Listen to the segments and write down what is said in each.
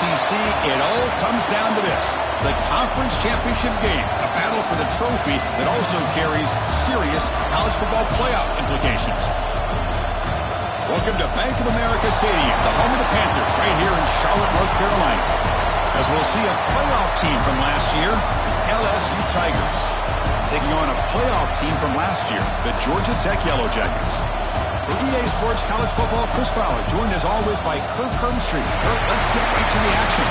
SEC, it all comes down to this. The conference championship game, a battle for the trophy that also carries serious college football playoff implications. Welcome to Bank of America Stadium, the home of the Panthers, right here in Charlotte, North Carolina. As we'll see a playoff team from last year, LSU Tigers, taking on a playoff team from last year, the Georgia Tech Yellow Jackets. For EA Sports College Football, Chris Fowler, joined as always by Kirk Hermstreet. Kirk, let's get right to the action.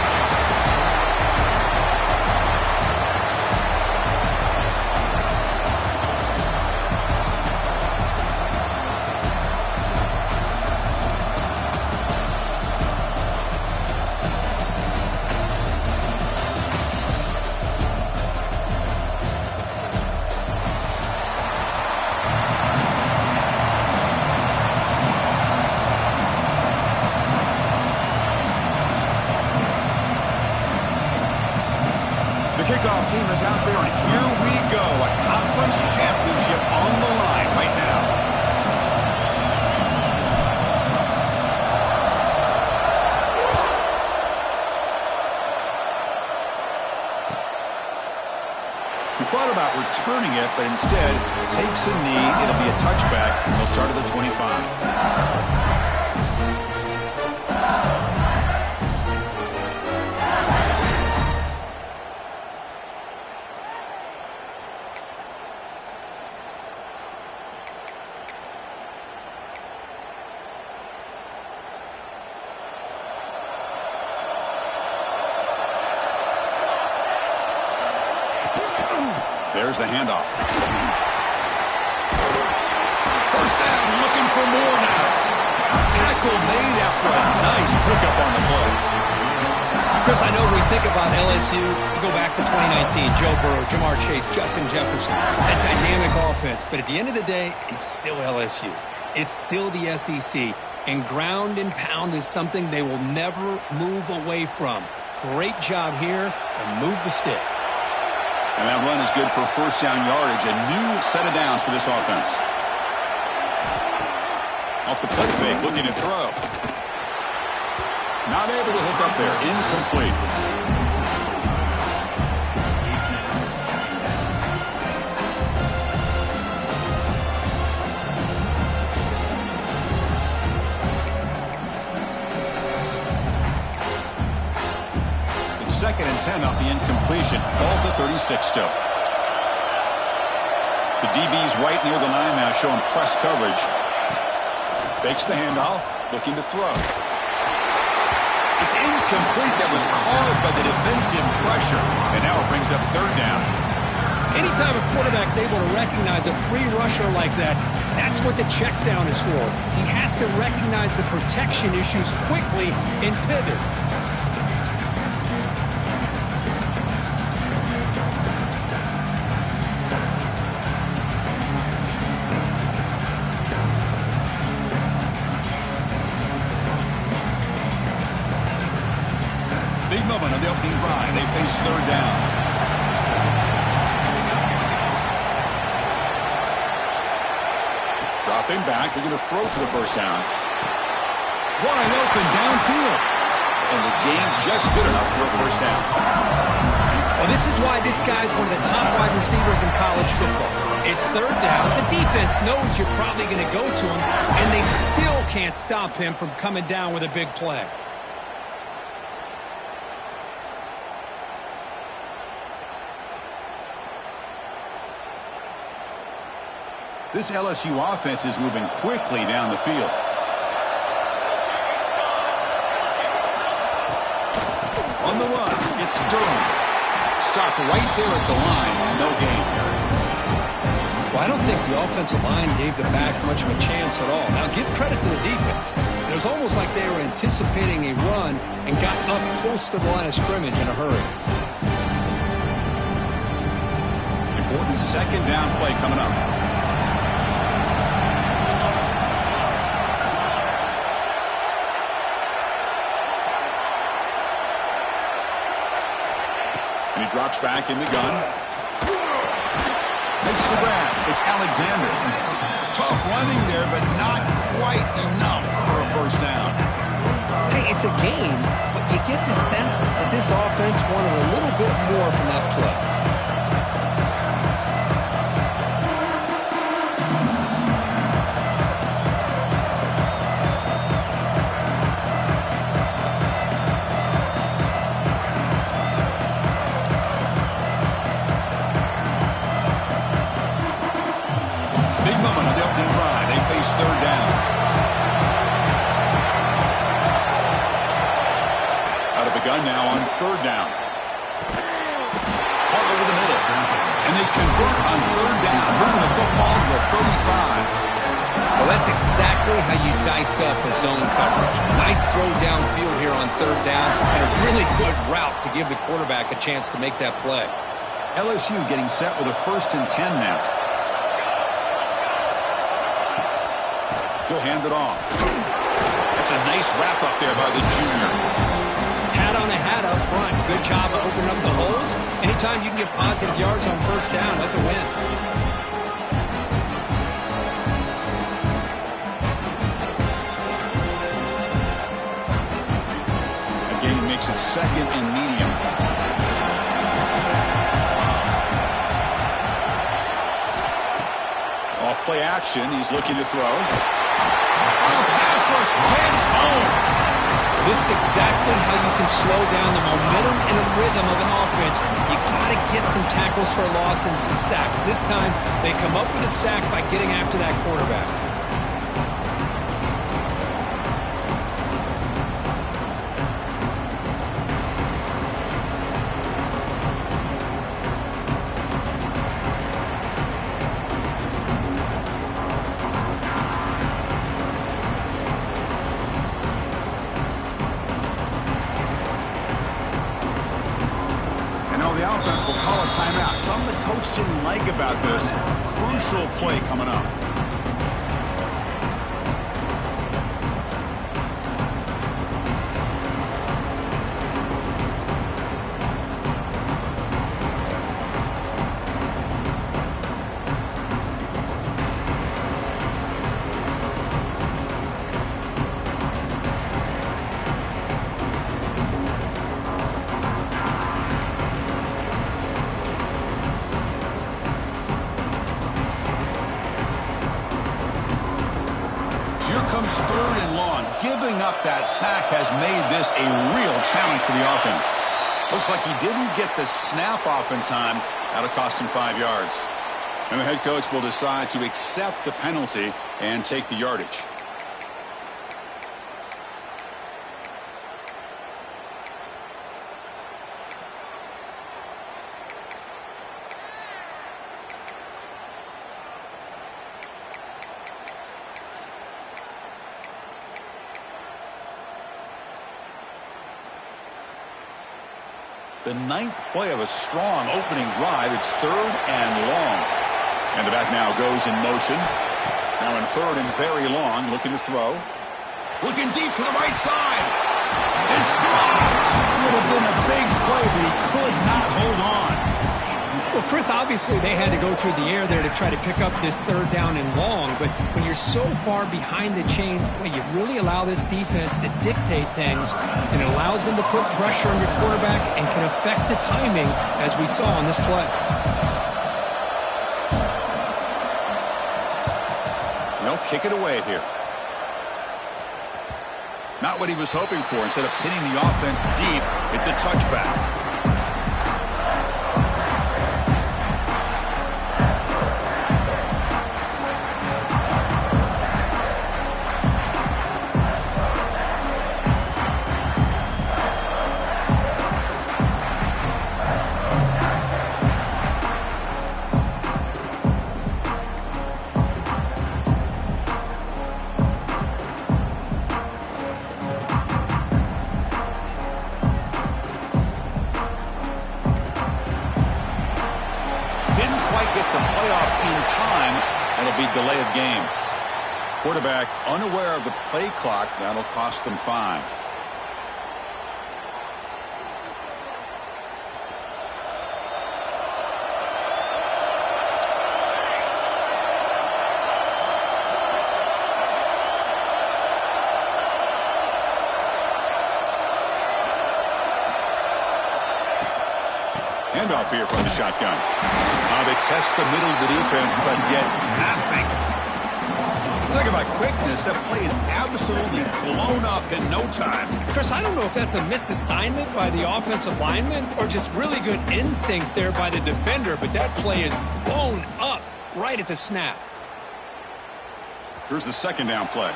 Kickoff team is out there, and here we go. A conference championship on the line right now. He thought about returning it, but instead takes a knee. It'll be a touchback, and they'll start at the 25. There's the handoff. First down, looking for more now. Tackle made after a nice pickup on the play. Chris, I know we think about LSU. You go back to 2019, Joe Burrow, Jamar Chase, Justin Jefferson, that dynamic offense. But at the end of the day, it's still LSU. It's still the SEC. And ground and pound is something they will never move away from. Great job here, and move the sticks. And that run is good for first down yardage. A new set of downs for this offense. Off the play fake, looking to throw. Not able to hook up there. Incomplete. Second and 10 off the incompletion. Ball to 36 still. The DB's right near the line now, showing press coverage. Fakes the handoff, looking to throw. It's incomplete. That was caused by the defensive pressure. And now it brings up third down. Anytime a quarterback's able to recognize a free rusher like that, that's what the check down is for. He has to recognize the protection issues quickly and pivot. Big moment on the opening drive. They face third down. Dropping back. They're going to throw for the first down. Wide open downfield. And the game just good enough for a first down. Well, this is why this guy's one of the top wide receivers in college football. It's third down. The defense knows you're probably going to go to him, and they still can't stop him from coming down with a big play. This LSU offense is moving quickly down the field. On the run, it's Durham. Stopped right there at the line. No gain. Well, I don't think the offensive line gave the back much of a chance at all. Now, give credit to the defense. It was almost like they were anticipating a run and got up close to the line of scrimmage in a hurry. Important second down play coming up. And he drops back in the gun. Makes the grab. It's Alexander. Tough running there, but not quite enough for a first down. Hey, it's a game, but you get the sense that this offense wanted a little bit more from that play. Third down. Out of the gun now on third down. All over the middle. And they convert on third down, moving the football to the 35. Well, that's exactly how you dice up a zone coverage. Nice throw downfield here on third down, and a really good route to give the quarterback a chance to make that play. LSU getting set with a 1st and 10 now. He'll hand it off. That's a nice wrap up there by the junior. Hat on a hat up front. Good job of opening up the holes. Anytime you can get positive yards on first down, that's a win. Again, he makes it 2nd and medium. Off play action. He's looking to throw. On a pass rush, heads home. This is exactly how you can slow down the momentum and the rhythm of an offense. You got to get some tackles for a loss and some sacks. This time, they come up with a sack by getting after that quarterback. The offense will call a timeout. Something the coach didn't like about this. Crucial play coming up. Here comes 3rd and long. Giving up that sack has made this a real challenge for the offense. Looks like he didn't get the snap off in time. That'll cost him 5 yards. And the head coach will decide to accept the penalty and take the yardage. The 9th play of a strong opening drive. It's 3rd and long. And the back now goes in motion. Now in 3rd and very long, looking to throw. Looking deep to the right side. It's dropped. Would have been a big play, but he could not hold on. Well, Chris, obviously they had to go through the air there to try to pick up this 3rd down and long, but when you're so far behind the chains, boy, you really allow this defense to dictate things, and it allows them to put pressure on your quarterback and can affect the timing, as we saw on this play. They'll kick it away here. Not what he was hoping for. Instead of pinning the offense deep, it's a touchback. Delay of game. Quarterback unaware of the play clock. That'll cost them 5. handoff here from the shotgun. They test the middle of the defense, but get nothing. Talk about quickness. That play is absolutely blown up in no time. Chris, I don't know if that's a misassignment by the offensive lineman or just really good instincts there by the defender, but that play is blown up right at the snap. Here's the second down play.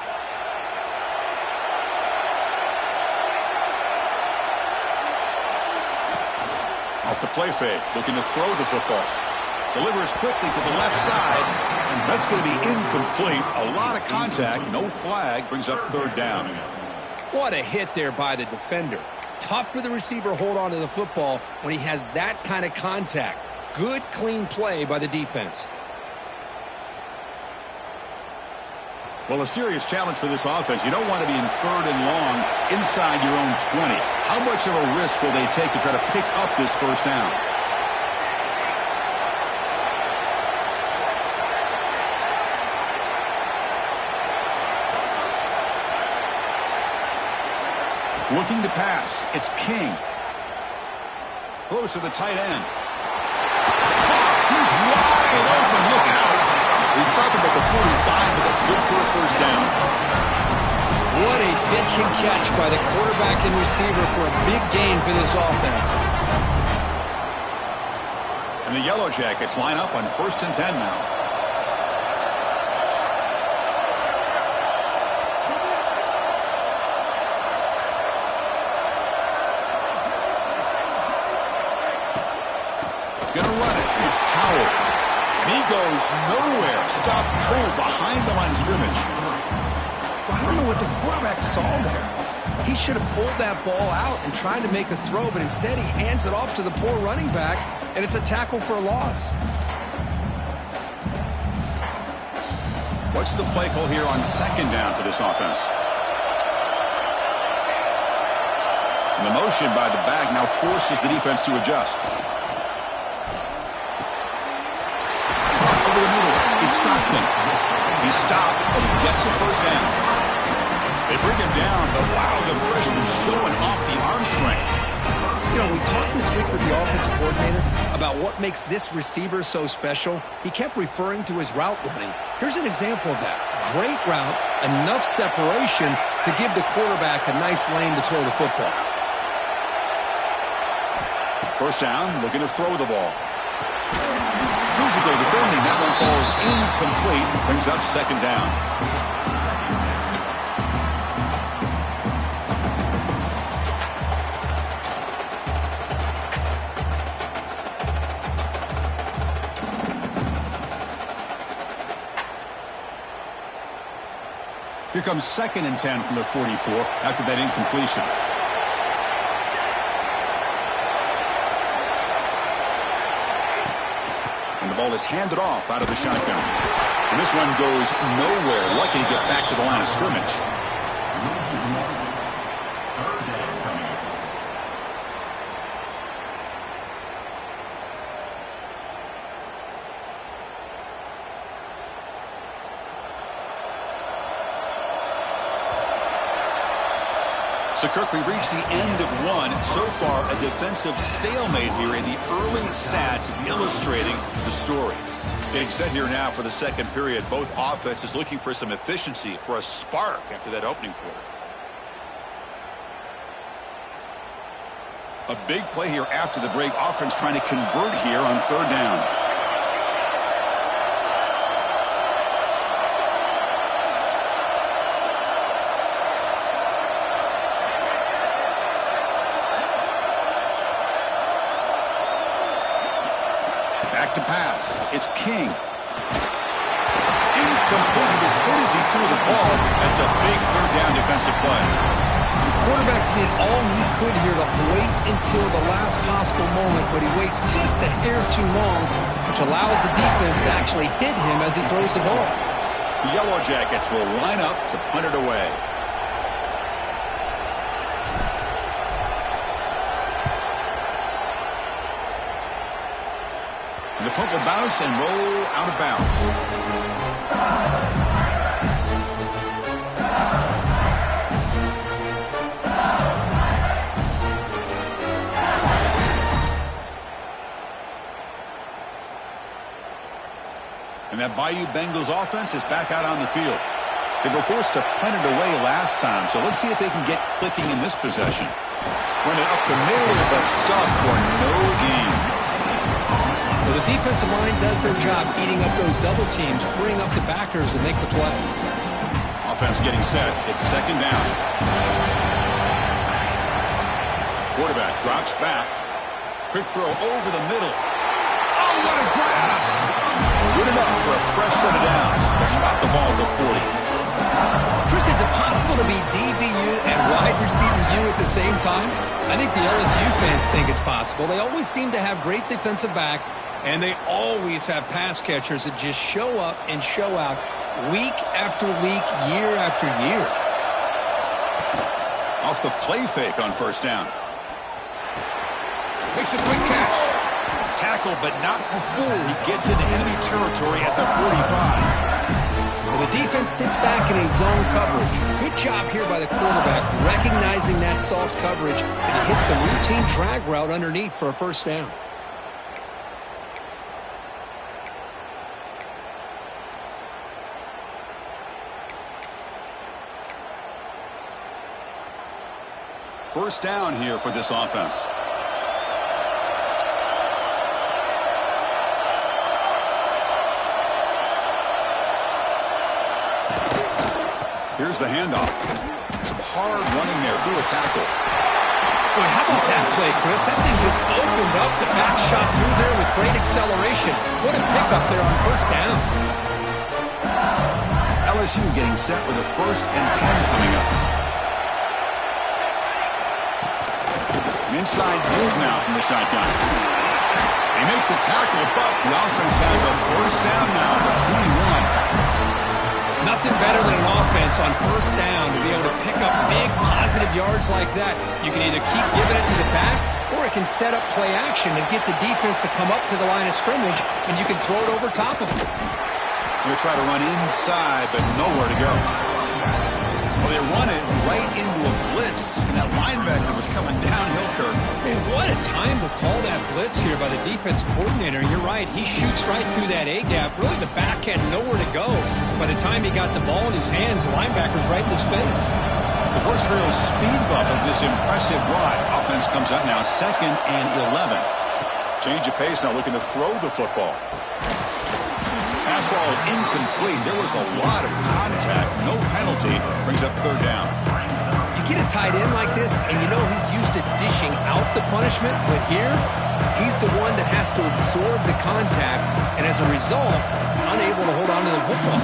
Off the play fake, looking to throw the football. Delivers quickly to the left side, and that's going to be incomplete. A lot of contact, no flag, brings up third down. What a hit there by the defender. Tough for the receiver to hold on to the football when he has that kind of contact. Good, clean play by the defense. Well, a serious challenge for this offense. You don't want to be in third and long inside your own 20. How much of a risk will they take to try to pick up this first down? Looking to pass. It's King. Close to the tight end. He's wide open. Look out. He's stopping at the 45, but that's good for a first down. What a pitch and catch by the quarterback and receiver for a big gain for this offense. And the Yellow Jackets line up on 1st and 10 now. Gonna run it. It's Powell. And he goes nowhere. Stop cold behind the line of scrimmage. Well, I don't know what the quarterback saw there. He should have pulled that ball out and tried to make a throw, but instead he hands it off to the poor running back, and it's a tackle for a loss. What's the play call here on second down for this offense? And the motion by the back now forces the defense to adjust. Over the middle, it's Stockton. He's stopped, and he gets a first down. They bring him down, but wow, the freshman showing off the arm strength. You know, we talked this week with the offensive coordinator about what makes this receiver so special. He kept referring to his route running. Here's an example of that. Great route, enough separation to give the quarterback a nice lane to throw the football. First down, looking to throw the ball. Physical defending, that one falls incomplete, brings up second down. Here comes 2nd and 10 from the 44 after that incompletion. And the ball is handed off out of the shotgun. And this one goes nowhere. Lucky to get back to the line of scrimmage. So, Kirk, we reached the end of one. So far, a defensive stalemate here, and the early stats illustrating the story. Getting set here now for the second period. Both offenses looking for some efficiency, for a spark after that opening quarter. A big play here after the break. Offense trying to convert here on third down. To pass. It's King. Incomplete. As good as he threw the ball, that's a big third down defensive play. The quarterback did all he could here to wait until the last possible moment, but he waits just a hair too long, which allows the defense to actually hit him as he throws the ball. The Yellow Jackets will line up to punt it away. The punt will bounce and roll out of bounds. And that Bayou Bengals offense is back out on the field. They were forced to punt it away last time, so let's see if they can get clicking in this possession. Run it up the middle, but stuffed for no gain. Well, the defensive line does their job eating up those double teams, freeing up the backers to make the play. Offense getting set. It's second down. Quarterback drops back. Quick throw over the middle. Oh, what a grab! Good enough for a fresh set of downs. They spot the ball at the 40. Chris, is it possible to be DBU and wide receiver U at the same time? I think the LSU fans think it's possible. They always seem to have great defensive backs, and they always have pass catchers that just show up and show out week after week, year after year. Off the play fake on first down. Makes a quick catch. Tackle, but not before he gets into enemy territory at the 45. Well, the defense sits back in a zone coverage. Good job here by the quarterback, recognizing that soft coverage, and he hits the routine drag route underneath for a first down. First down here for this offense. Here's the handoff. Some hard running there through a tackle. Boy, how about that play, Chris? That thing just opened up. The back shot through there with great acceleration. What a pickup there on first down. LSU getting set with a 1st and 10 coming up. An inside move now from the shotgun. They make the tackle, but the offense has a first down now at the 21. Nothing better than an offense on first down to be able to pick up big positive yards like that. You can either keep giving it to the back, or it can set up play action and get the defense to come up to the line of scrimmage, and you can throw it over top of them. They'll try to run inside, but nowhere to go. Well, they run it right into a blitz, and that linebacker was coming downhill, Kirk. Man, what a time to call that blitz here by the defense coordinator. You're right. He shoots right through that A-gap. Really, the back had nowhere to go. By the time he got the ball in his hands, the linebacker's right in his face. The first real speed bump of this impressive drive. Offense comes up now 2nd and 11. Change of pace, now looking to throw the football. Pass ball is incomplete. There was a lot of contact. No penalty. Brings up 3rd down. You get a tight end like this, and you know he's used to dishing out the punishment, but here, he's the one that has to absorb the contact, and as a result, he's unable to hold on to the football.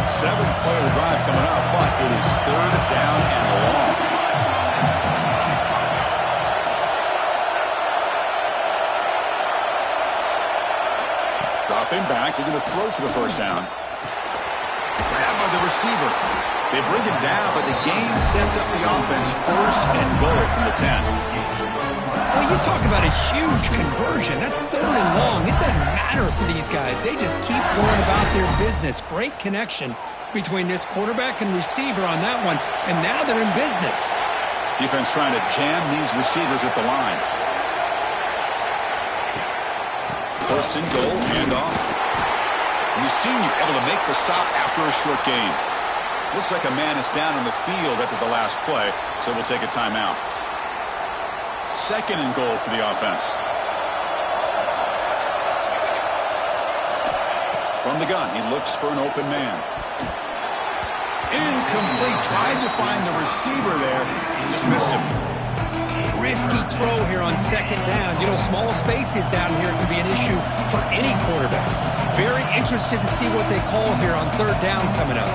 Seventh play of the drive coming up, but it is 3rd down and long. Dropping back, they're going to throw for the first down. Grabbed by the receiver. They bring it down, but the game sets up the offense 1st and goal from the 10. Well, you talk about a huge conversion. That's 3rd and long. It doesn't matter for these guys. They just keep going about their business. Great connection between this quarterback and receiver on that one, and now they're in business. Defense trying to jam these receivers at the line. 1st and goal, handoff. And the senior able to make the stop after a short gain. Looks like a man is down on the field after the last play, so we'll take a timeout. 2nd and goal for the offense. From the gun, he looks for an open man. Incomplete. Tried to find the receiver there. Just missed him. Risky throw here on 2nd down. You know, small spaces down here can be an issue for any quarterback. Very interested to see what they call here on 3rd down coming up.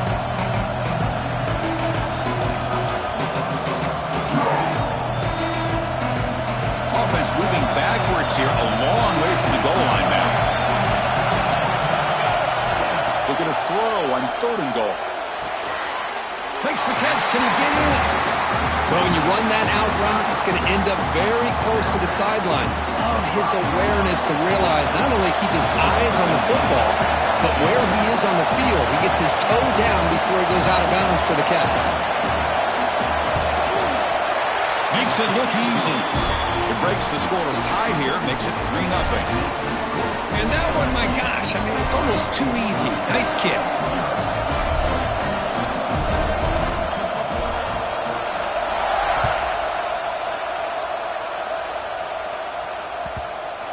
Offense moving backwards here, a long way from the goal line now. Looking to throw on 3rd and goal. Makes the catch. Can he get in? Well, when you run that out route, it's going to end up very close to the sideline. Love his awareness to realize not only keep his eyes on the football, but where he is on the field. He gets his toe down before he goes out of bounds for the catch. makes it look easy. It breaks the scoreless tie here, makes it 3-0. And that one, my gosh, I mean, it's almost too easy. Nice kick.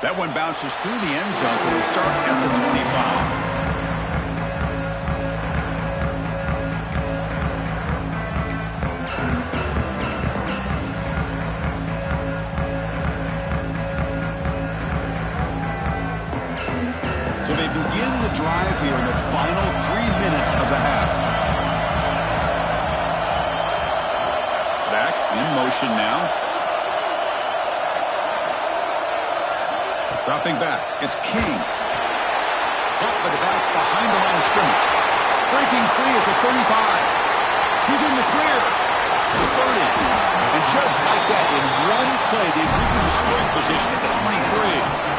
That one bounces through the end zone, so they start at the 25. So they begin the drive here in the final 3 minutes of the half. Back in motion now. Dropping back, it's King. Caught by the back behind the line of scrimmage. Breaking free at the 35. He's in the clear. The 30. And just like that, in one play, they've moved into scoring position at the 23.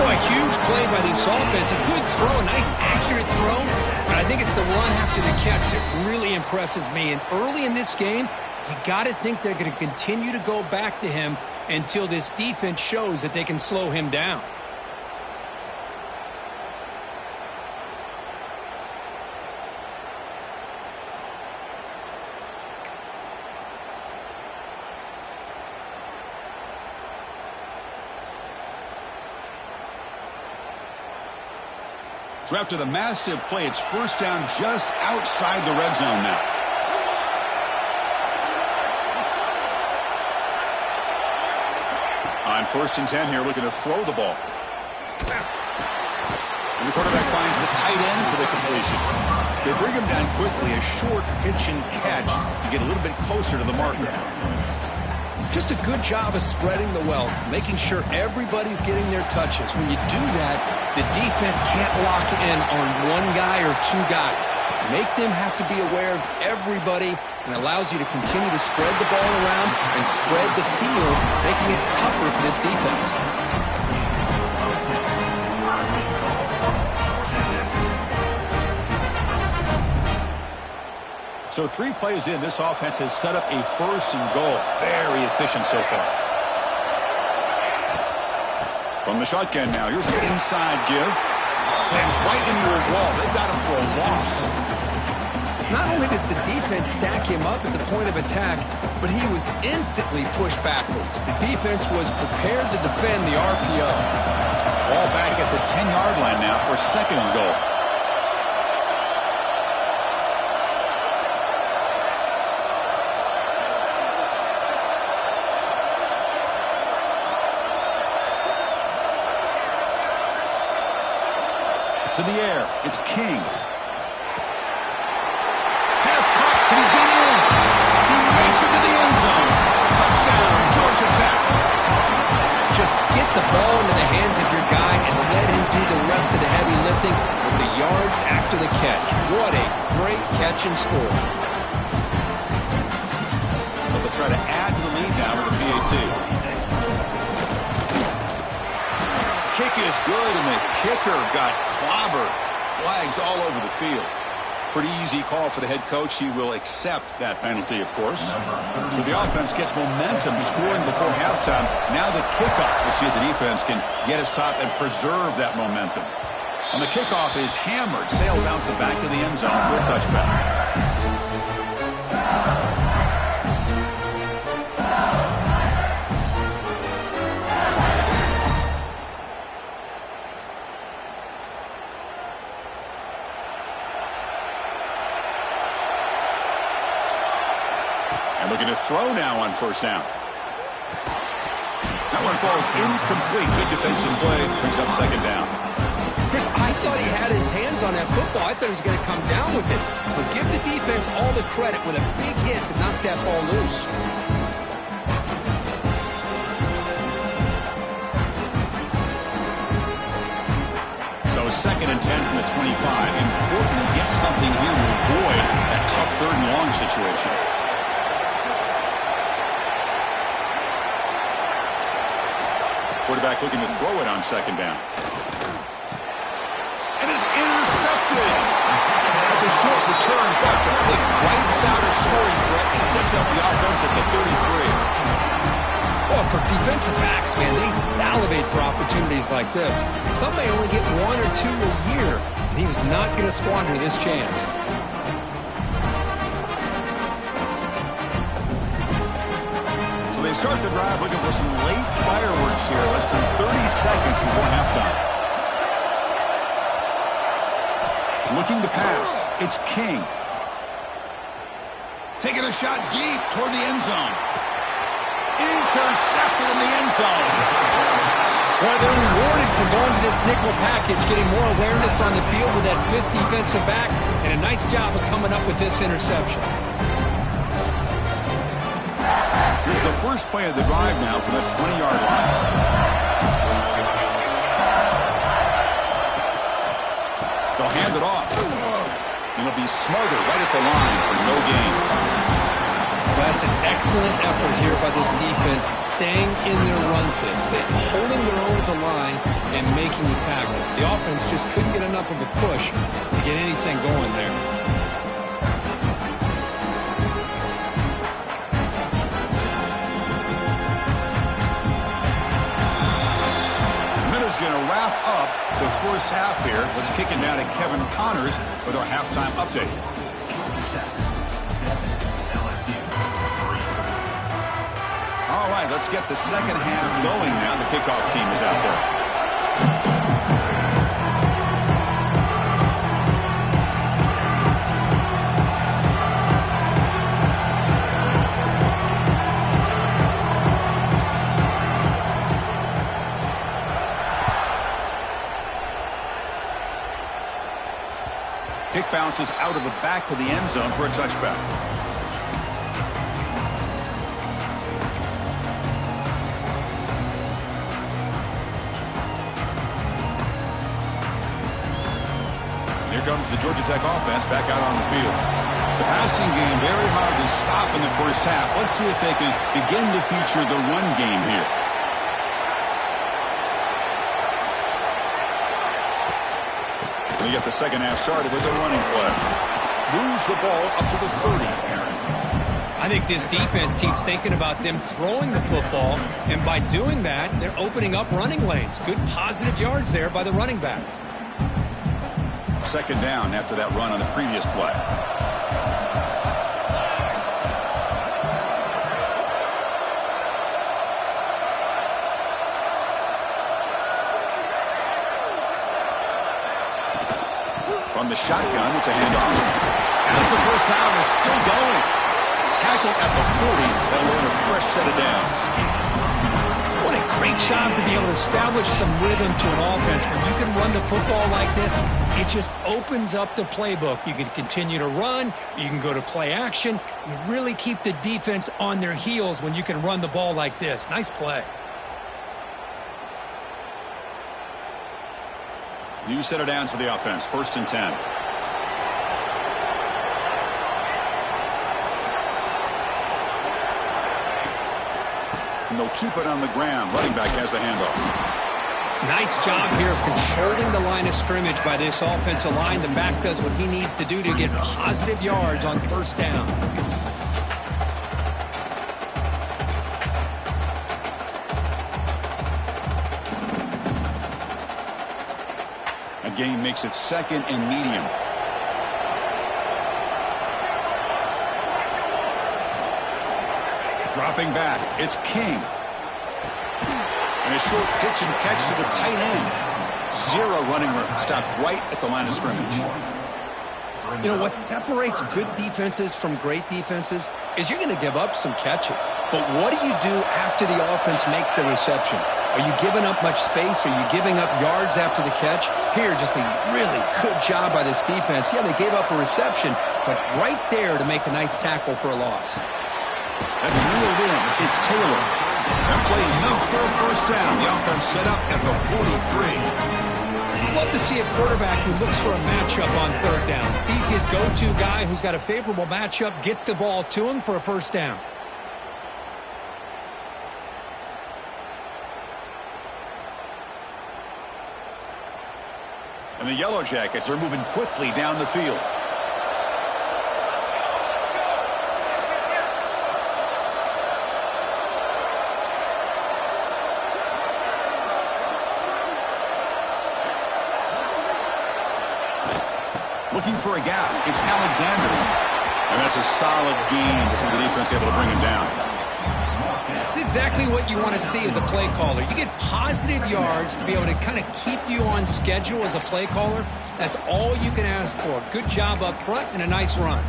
Boy, a huge play by this offense. A good throw, a nice accurate throw. But I think it's the run after the catch that really impresses me. And early in this game, you got to think they're going to continue to go back to him until this defense shows that they can slow him down. So after the massive play, it's first down just outside the red zone now. On 1st and 10 here, looking to throw the ball. And the quarterback finds the tight end for the completion. They bring him down quickly, a short pitch and catch to get a little bit closer to the marker. Just a good job of spreading the wealth, making sure everybody's getting their touches. When you do that, the defense can't lock in on one guy or two guys. Make them have to be aware of everybody, and allows you to continue to spread the ball around and spread the field, making it tougher for this defense. So 3 plays in, this offense has set up a 1st and goal. Very efficient so far. From the shotgun now, here's an inside give. Slams right into a wall. They've got him for a loss. Not only does the defense stack him up at the point of attack, but he was instantly pushed backwards. The defense was prepared to defend the RPO. Ball back at the 10-yard line now for 2nd and goal. To the air, it's King. Pass caught, can he get in? He makes it to the end zone. Touchdown, Georgia Tech. Just get the ball into the hands of your guy and let him do the rest of the heavy lifting with the yards after the catch. What a great catch and score. So they'll try to add to the lead now with a PAT. Kick is good, and the kicker got clobbered. Flags all over the field. Pretty easy call for the head coach. He will accept that penalty, of course. So the offense gets momentum, scoring before halftime. Now the kickoff. We'll see if the defense can get his top and preserve that momentum. And the kickoff is hammered, sails out the back of the end zone for a touchback. Looking to throw now on 1st down. That one falls incomplete. Good defensive play. Brings up 2nd down. Chris, I thought he had his hands on that football. I thought he was going to come down with it. But give the defense all the credit with a big hit to knock that ball loose. So 2nd and 10 from the 25. Important to get something here to avoid that tough 3rd and long situation. Quarterback looking to throw it on 2nd down. It is intercepted. That's a short return, but the pick wipes out a scoring threat and sets brings up the offense at the 33. Well, for defensive backs, man, they salivate for opportunities like this. Some may only get 1 or 2 a year, and he was not going to squander this chance. So they start the drive looking for some late fireworks here, less than 30 seconds before halftime. Looking to pass, it's King. Taking a shot deep toward the end zone. Intercepted in the end zone. Well, they're rewarded for going to this nickel package, getting more awareness on the field with that fifth defensive back, and a nice job of coming up with this interception. Here's the first play of the drive now from the 20-yard line. They'll hand it off. And it'll be Smarter right at the line for no gain. That's an excellent effort here by this defense, staying in their run fix, holding their own at the line and making the tackle. The offense just couldn't get enough of a push to get anything going there. Going to wrap up the first half here. Let's kick it down to Kevin Connors with our halftime update. All right, let's get the second half going now. The kickoff team is out there. Kick bounces out of the back to the end zone for a touchback. Here comes the Georgia Tech offense back out on the field. The passing game very hard to stop in the first half. Let's see if they can begin to feature the run game here. They get the second half started with a running play. Moves the ball up to the 30. I think this defense keeps thinking about them throwing the football, and by doing that, they're opening up running lanes. Good positive yards there by the running back. Second down after that run on the previous play. From the shotgun, it's a handoff. As the first down is still going. Tackle at the 40. That'll earn a fresh set of downs. What a great job to be able to establish some rhythm to an offense. When you can run the football like this, it just opens up the playbook. You can continue to run. You can go to play action. You really keep the defense on their heels when you can run the ball like this. Nice play. New set of downs for the offense. 1st and 10. And they'll keep it on the ground. Running back has the handoff. Nice job here of controlling the line of scrimmage by this offensive line. The back does what he needs to do to get positive yards on first down. Gain makes it 2nd and medium. Dropping back, it's King. And a short pitch and catch to the tight end. 0 running room. Stopped right at the line of scrimmage. You know, what separates good defenses from great defenses is you're going to give up some catches. But what do you do after the offense makes the reception? Are you giving up much space? Are you giving up yards after the catch? Here, just a really good job by this defense. Yeah, they gave up a reception, but right there to make a nice tackle for a loss. That's reeled in. It's Taylor. That play enough for a first down. The offense set up at the 43. Love to see a quarterback who looks for a matchup on 3rd down. Sees his go-to guy who's got a favorable matchup, gets the ball to him for a first down. And the Yellow Jackets are moving quickly down the field. Looking for a gap. It's Alexander. And that's a solid gain before the defense able to bring him down. That's exactly what you want to see as a play caller. You get positive yards to be able to kind of keep you on schedule as a play caller. That's all you can ask for. Good job up front and a nice run.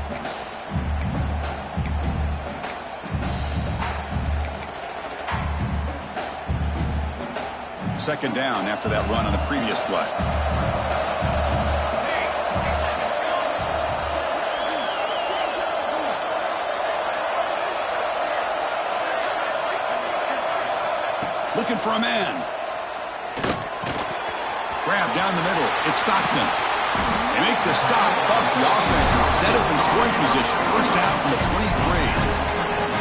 Second down after that run on the previous play. Looking for a man. Grab down the middle. It's Stockton. They make the stop, but the offense is set up in scoring position. First down from the 23.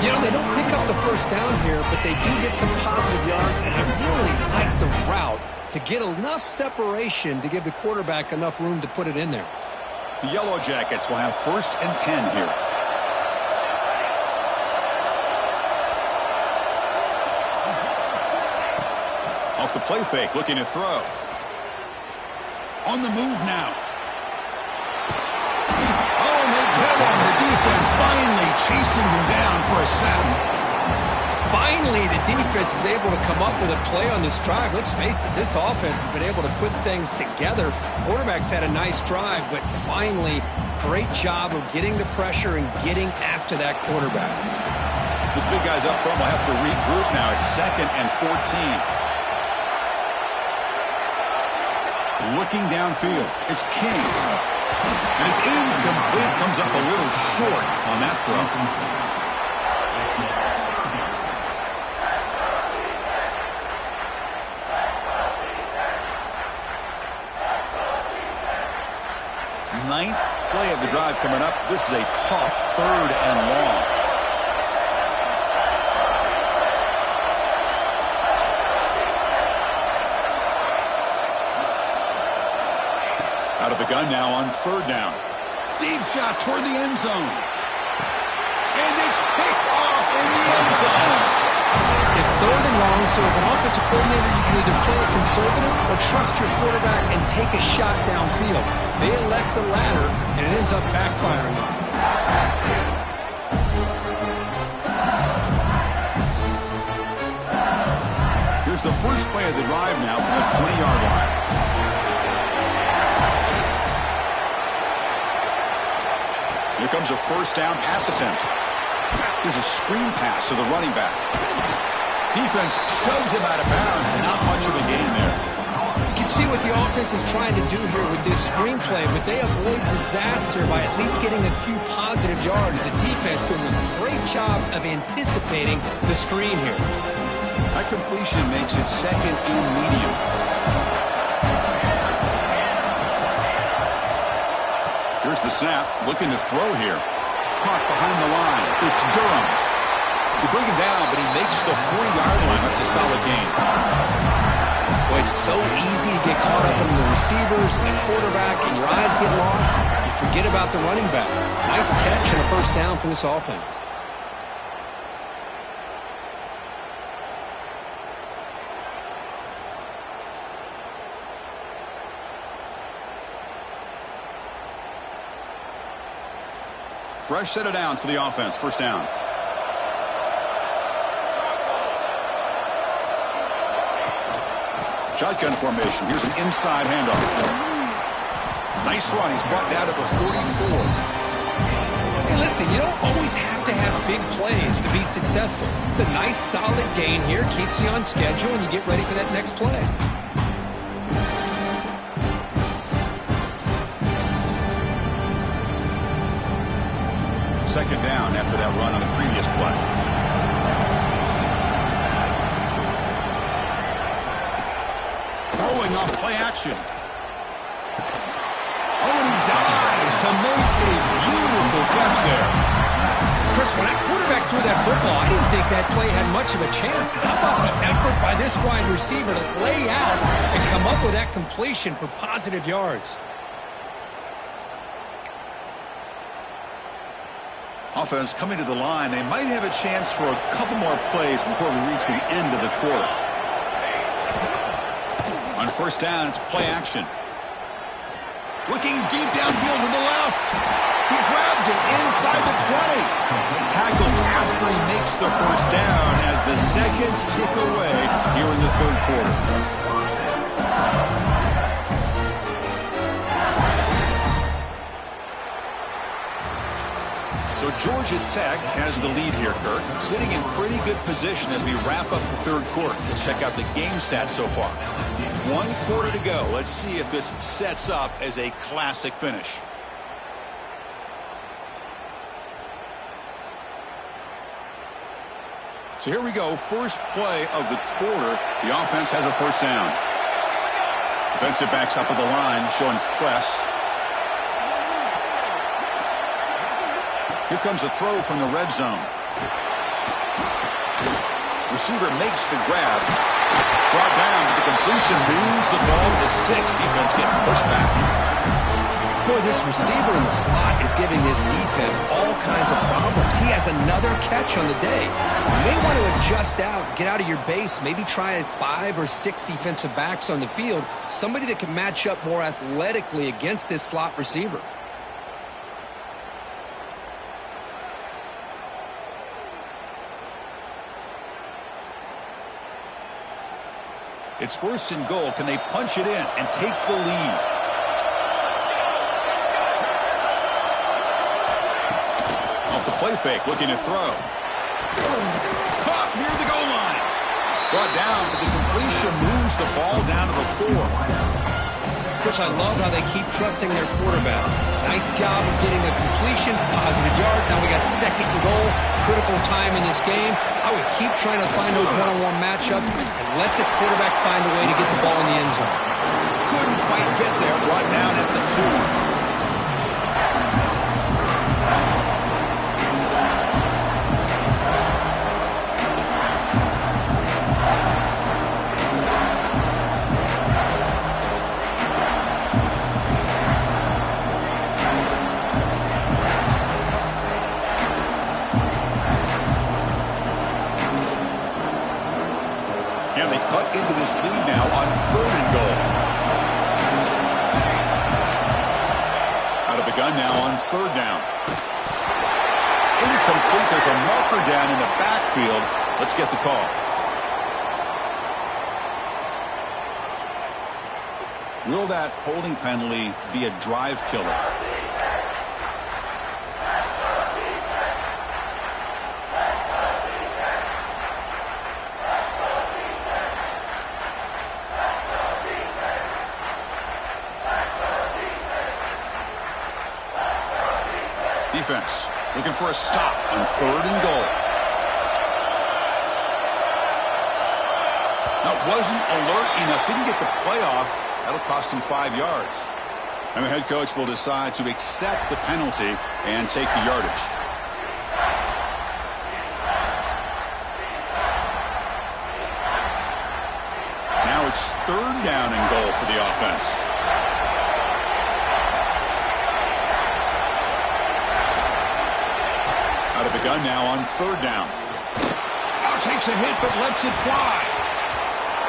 You know, they don't pick up the first down here, but they do get some positive yards, and I really like the route to get enough separation to give the quarterback enough room to put it in there. The Yellow Jackets will have 1st and 10 here. Off the play fake, looking to throw. On the move now. Oh, and they get him. The defense finally chasing him down for a sack. Finally, the defense is able to come up with a play on this drive. Let's face it, this offense has been able to put things together. Quarterback's had a nice drive, but finally, great job of getting the pressure and getting after that quarterback. This big guy's up front will have to regroup now. It's 2nd and 14. Looking downfield, it's King. And it's incomplete, comes up a little short on that throw. 9th play of the drive coming up. This is a tough 3rd and long. Out of the gun now on 3rd down. Deep shot toward the end zone. And it's picked off in the end zone. It's 3rd and long, so as an offensive coordinator, you can either play it conservative or trust your quarterback and take a shot downfield. They elect the latter, and it ends up backfiring on them. Here's the first play of the drive now from the 20-yard line. Here comes a 1st down pass attempt. Here's a screen pass to the running back. Defense shoves him out of bounds. Not much of a gain there. You can see what the offense is trying to do here with this screenplay, but they avoid disaster by at least getting a few positive yards. The defense doing a great job of anticipating the screen here. That completion makes it 2nd and medium. Here's the snap, looking to throw here. Caught behind the line. It's Durham. You bring him down, but he makes the 40-yard line. That's a solid gain. Boy, it's so easy to get caught up in the receivers and the quarterback, and your eyes get lost. You forget about the running back. Nice catch and a 1st down for this offense. Fresh set of downs for the offense. 1st down. Shotgun formation. Here's an inside handoff. Nice run. He's brought down to the 44. Hey, listen, you don't always have to have big plays to be successful. It's a nice, solid gain here. Keeps you on schedule, and you get ready for that next play. Second down after that run on the previous play. Throwing off play action. Oh, and he dives to make a beautiful catch there. Chris, when that quarterback threw that football, I didn't think that play had much of a chance. How about the effort by this wide receiver to lay out and come up with that completion for positive yards? Offense coming to the line. They might have a chance for a couple more plays before we reach the end of the quarter. On 1st down, it's play action. Looking deep downfield to the left. He grabs it inside the 20. Tackled after he makes the first down as the seconds tick away here in the third quarter. So Georgia Tech has the lead here, Kirk. Sitting in pretty good position as we wrap up the third quarter. Let's check out the game stats so far. 1 quarter to go. Let's see if this sets up as a classic finish. So here we go. First play of the quarter. The offense has a first down. Defensive backs up at the line, showing press. Here comes a throw from the red zone. Receiver makes the grab. Brought down. The completion moves the ball to the 6. Defense getting pushed back. Boy, this receiver in the slot is giving this defense all kinds of problems. He has another catch on the day. You may want to adjust out, get out of your base, maybe try 5 or 6 defensive backs on the field, somebody that can match up more athletically against this slot receiver. It's first and goal. Can they punch it in and take the lead? Off the play fake, looking to throw. Caught near the goal line. Brought down, but the completion moves the ball down to the 4. Chris, I love how they keep trusting their quarterback. Nice job of getting a completion, positive yards. Now we got second and goal, critical time in this game. I would keep trying to find those one-on-one matchups and let the quarterback find a way to get the ball in the end zone. Couldn't quite get there, brought down at the 2. And they cut into this lead now on third and goal. Out of the gun now on third down. Incomplete. There's a marker down in the backfield. Let's get the call. Will that holding penalty be a drive killer? Defense looking for a stop on third and goal. Now, wasn't alert enough. Didn't get the play off. That'll cost him 5 yards. And the head coach will decide to accept the penalty and take the yardage. Now it's third down and goal for the offense. Out of the gun now on third down. Now takes a hit but lets it fly.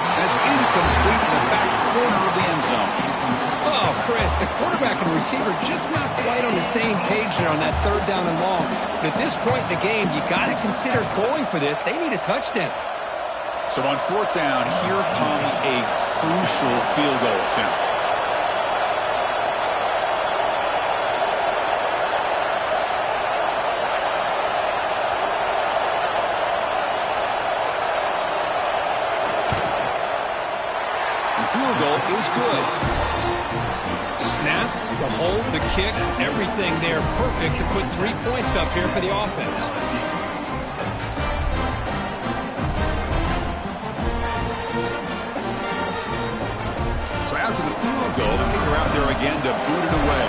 And it's incomplete in the back corner of the end zone. Oh, Chris, the quarterback and receiver just not quite on the same page there on that third down and long. But at this point in the game, you got to consider going for this. They need a touchdown. So on fourth down, here comes a crucial field goal attempt. Field goal is good. Snap, the hold, the kick, everything there perfect to put 3 points up here for the offense. So after the field goal, the kicker out there again to boot it away.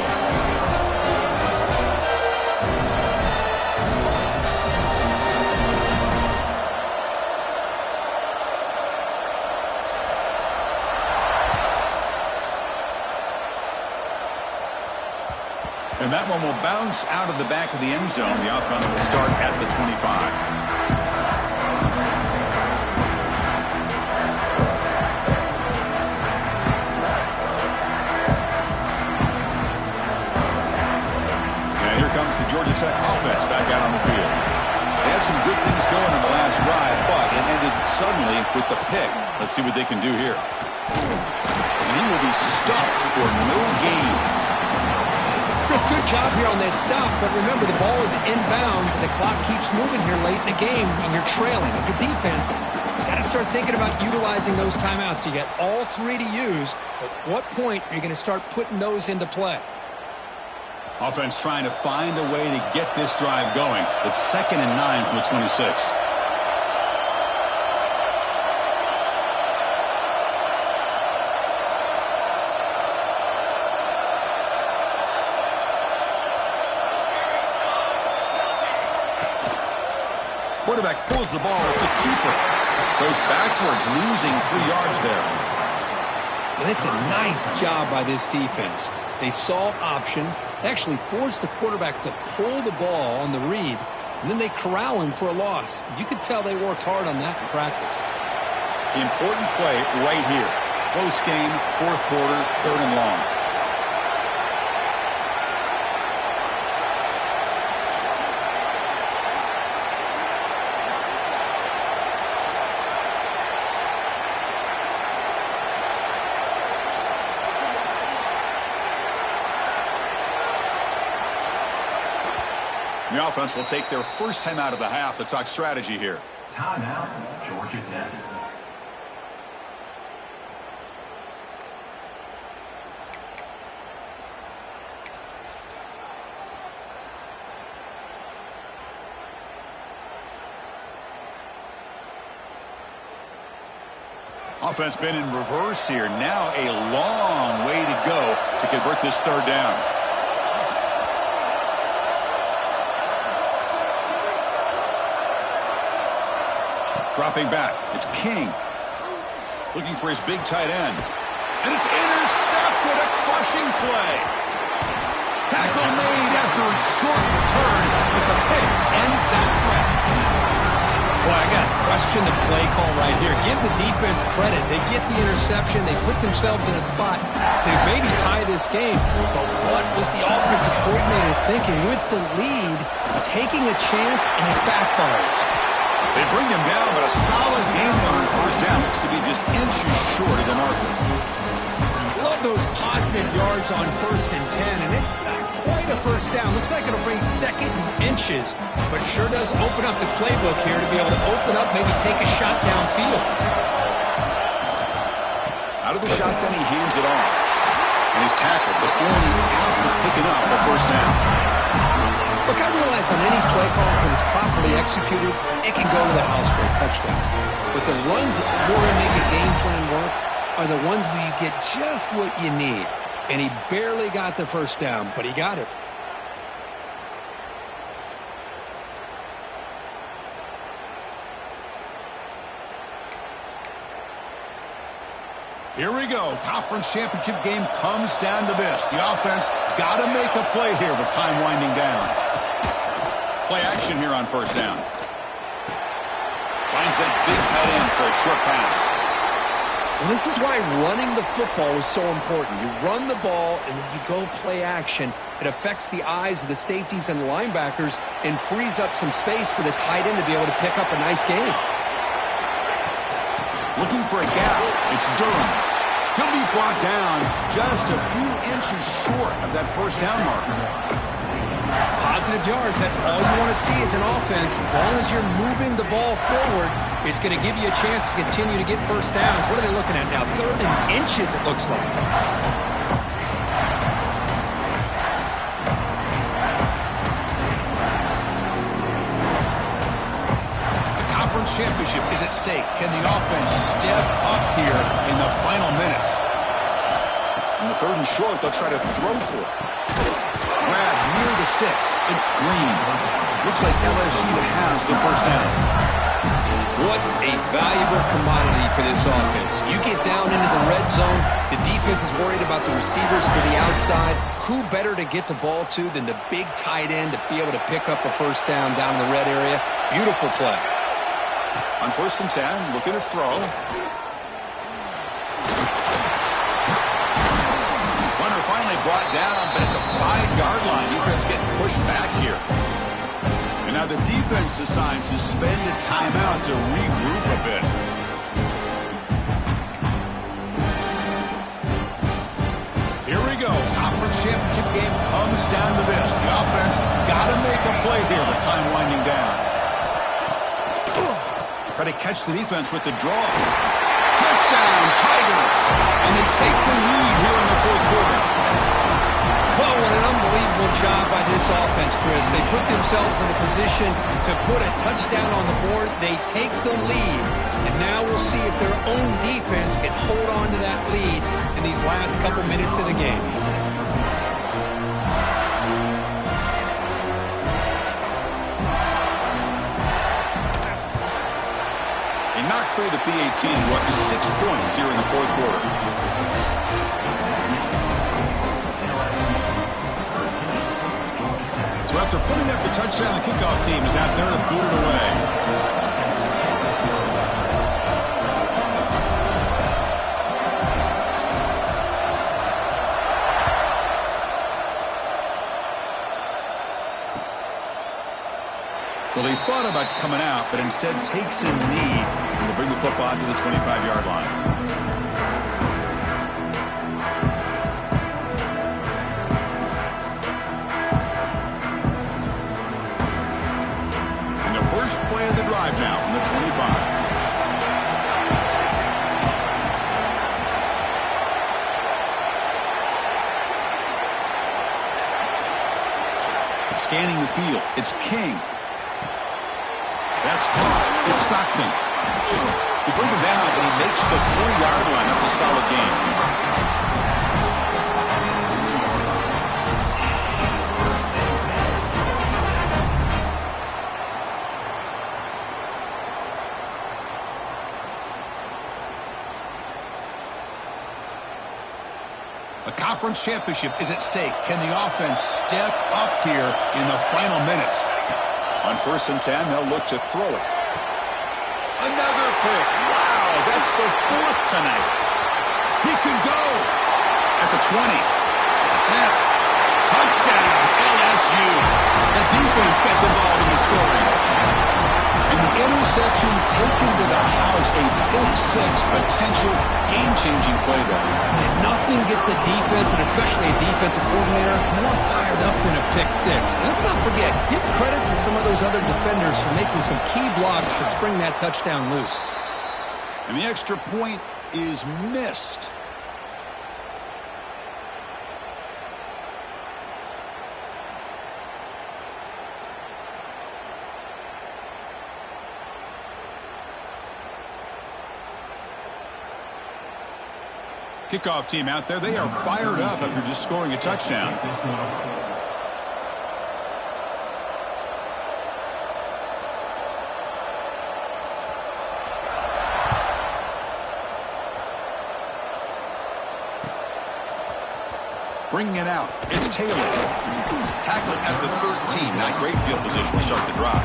And that one will bounce out of the back of the end zone. The offense will start at the 25. Tech offense back out on the field. They had some good things going in the last drive, but it ended suddenly with the pick. Let's see what they can do here. And he will be stuffed for no gain. Chris, good job here on that stop, but remember the ball is inbounds and the clock keeps moving here late in the game and you're trailing. As a defense, you got to start thinking about utilizing those timeouts. You got all three to use. At what point are you going to start putting those into play? Offense trying to find a way to get this drive going. It's 2nd and 9 from the 26. Quarterback pulls the ball. It's a keeper. Goes backwards, losing 3 yards there. And it's a nice job by this defense. They saw option, actually forced the quarterback to pull the ball on the read, and then they corral him for a loss. You could tell they worked hard on that in practice. Important play right here. Close game, 4th quarter, 3rd and long. The offense will take their first time out of the half to talk strategy here. Timeout, Georgia Tech. Offense been in reverse here. Now a long way to go to convert this 3rd down. Dropping back, it's King. Looking for his big tight end. And it's intercepted, a crushing play. Tackle made after a short return, but the pick ends that threat. Boy, I got to question the play call right here. Give the defense credit. They get the interception. They put themselves in a spot to maybe tie this game. But what was the offensive coordinator thinking with the lead, taking a chance, and it backfires? They bring him down, but a solid game there on 1st down. Looks to be just inches short of the marker. Love those positive yards on 1st and 10, and it's not quite a 1st down. Looks like it'll bring 2nd and inches, but sure does open up the playbook here to be able to open up, maybe take a shot downfield. Out of the shotgun, he hands it off. And he's tackled, but only after picking up the 1st down. Look, I realize on any play call, when it's properly executed, it can go to the house for a touchdown. But the runs that really make a game plan work are the ones where you get just what you need. And he barely got the 1st down, but he got it. Here we go. Conference championship game comes down to this. The offense got to make a play here with time winding down. Play action here on 1st down. Finds that big tight end for a short pass. Well, this is why running the football is so important. You run the ball and then you go play action. It affects the eyes of the safeties and linebackers and frees up some space for the tight end to be able to pick up a nice game. Looking for a gap. It's Durham. He'll be brought down just a few inches short of that 1st down marker. Positive yards, that's all you want to see as an offense. As long as you're moving the ball forward, it's going to give you a chance to continue to get 1st downs. What are they looking at now? 3rd and inches, it looks like. The conference championship is at stake. Can the offense step up here in the final minutes? In the 3rd and short, they'll try to throw for it. Grab near the sticks. It's Green. Looks like LSU has the 1st down. What a valuable commodity for this offense. You get down into the red zone, the defense is worried about the receivers to the outside. Who better to get the ball to than the big tight end to be able to pick up a 1st down down in the red area? Beautiful play. On 1st and 10, looking to throw. Runner finally brought down, but at the 5-yard line, defense getting pushed back here. And now the defense decides to spend a timeout to regroup a bit. Here we go. Conference championship game comes down to this. The offense got to make a play here, but time winding down. Try to catch the defense with the draw. Touchdown, Tigers! And they take the lead here in the fourth quarter. Well, what an unbelievable job by this offense, Chris. They put themselves in a position to put a touchdown on the board. They take the lead. And now we'll see if their own defense can hold on to that lead in these last couple minutes of the game. They knocked through the PAT. We're up 6 points here in the fourth quarter. So after putting up the touchdown, the kickoff team is out there to boot it away. Well, he thought about coming out, but instead takes a knee and will bring the football to the 25-yard line. And the first play of the drive now from the 25. Scanning the field, it's King. That's caught. It's Stockton. He brings him down, but he makes the 4-yard line. That's a solid gain. A conference championship is at stake. Can the offense step up here in the final minutes? On 1st and 10, they'll look to throw it. Another pick. Wow, that's the 4th tonight. He could go at the 20, the 10. Touchdown, LSU. The defense gets involved in the scoring. And the interception taken to the house, a Big 6 potential game-changing play there. And nothing gets a defense, and especially a defensive coordinator, more fired up than a pick 6. And let's not forget, give credit to some of those other defenders for making some key blocks to spring that touchdown loose. And the extra point is missed. Kickoff team out there, they are fired up after just scoring a touchdown. Bringing it out, it's Taylor. Tackled at the 13, not great field position to start the drive.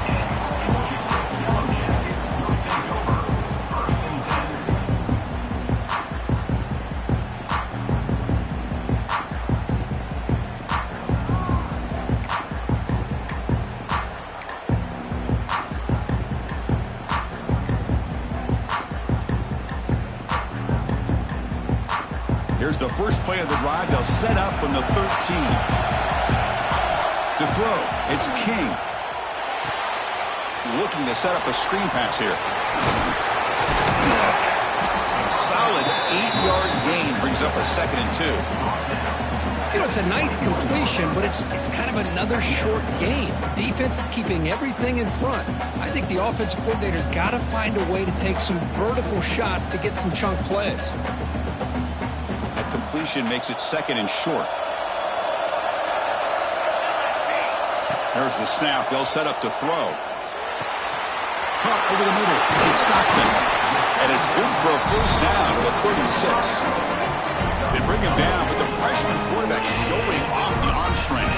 Here's the first play of the drive. They'll set up from the 13. To throw, it's King. Looking to set up a screen pass here. Solid 8-yard gain brings up a 2nd and 2. You know, it's a nice completion, but it's kind of another short game. The defense is keeping everything in front. I think the offensive coordinator's got to find a way to take some vertical shots to get some chunk plays. That completion makes it 2nd and short. There's the snap. They'll set up to throw. Caught over the middle. It's Stockton. And it's good for a first down to the 36. They bring him down, but the freshman quarterback showing off the arm strength.